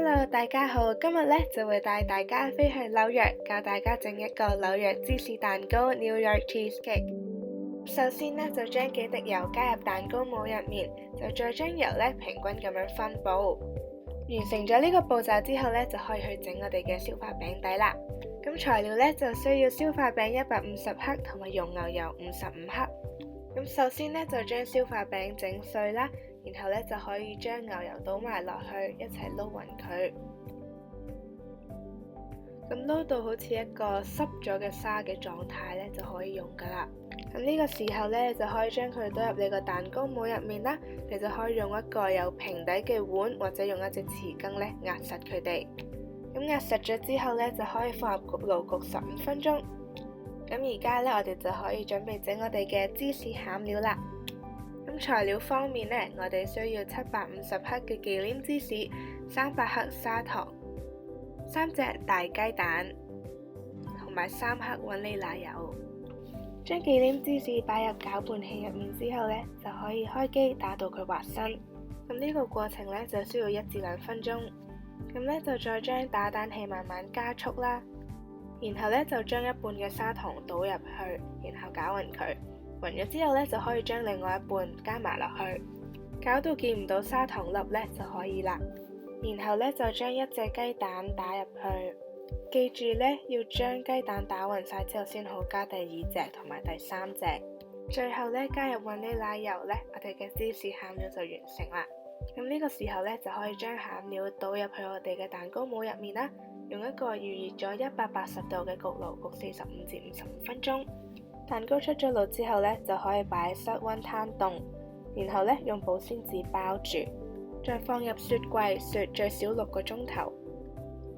Hello，大家好，今日就會帶大家飛去紐約，教大家整一個紐約芝士蛋糕 New York Cheesecake。首先就將幾滴油加入蛋糕模入面，就再將油平均咁樣分佈。完成咗呢個步驟之後就可以去整我哋嘅消化餅底啦。咁材料就需要消化餅150克同埋溶牛油55克。咁首先就將消化餅整碎啦，然後就可以將牛油倒埋落去，一齊撈勻佢。咁撈到好似一個濕咗嘅沙嘅狀態就可以用噶啦。咁呢個時候就可以將佢倒入你個蛋糕模入面啦。你就可以用一個有平底嘅碗，或者用一隻匙羹壓實佢哋。咁壓實咗之後就可以放入焗爐焗15分鐘。咁而家我哋就可以準備整我哋嘅芝士餡料啦。咁材料方面我哋需要750克嘅忌廉芝士、300克砂糖、3隻大雞蛋，同埋3克搵你奶油。將忌廉芝士擺入攪拌器入面之後就可以開機打到佢滑身。咁呢個過程就需要1至2分鐘。咁就再將打蛋器慢慢加速啦。然後就將一半嘅砂糖倒入去，然後攪勻佢。勻咗之後就可以將另外一半加埋落去，攪到見唔到砂糖粒就可以啦。然後就將一隻雞蛋打入去，記住要將雞蛋打勻晒之後先好加第2隻同埋第3隻。最後加入雲呢奶油我哋嘅芝士餡料就完成啦。咁呢個時候就可以將餡料倒入去我哋嘅蛋糕模入面啦。用一個預熱咗180度嘅焗爐焗45至55分鐘。蛋糕出咗爐之後就可以擺喺室溫攤凍，然後用保鮮紙包住，再放入雪櫃雪最少6個鐘頭。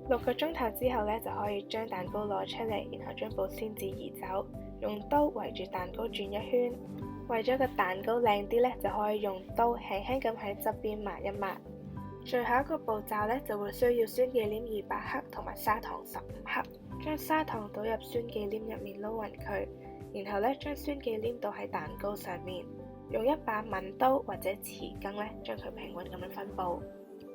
6個鐘頭之後就可以將蛋糕攞出嚟，然後將保鮮紙移走，用刀圍住蛋糕轉一圈。為咗個蛋糕靚啲就可以用刀輕輕咁喺側邊抹一抹。最後一個步驟就會需要酸忌廉200克同埋砂糖15克，將砂糖倒入酸忌廉入面撈勻佢，然後將酸忌廉倒喺蛋糕上面，用一把抿刀或者匙羹將佢平穩咁樣分佈。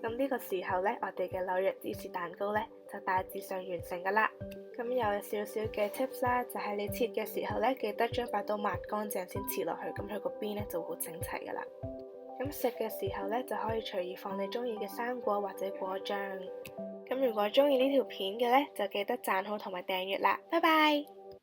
咁呢個時候我哋嘅紐約芝士蛋糕就大致上完成噶啦。咁有少少嘅 tips 啦，就係你切嘅時候記得將把刀抹乾淨先切落去，咁佢個邊就會好整齊噶啦。咁食嘅時候就可以隨意放你中意嘅生果或者果醬。咁如果中意呢條片嘅就記得讚好同埋訂閱啦。拜拜。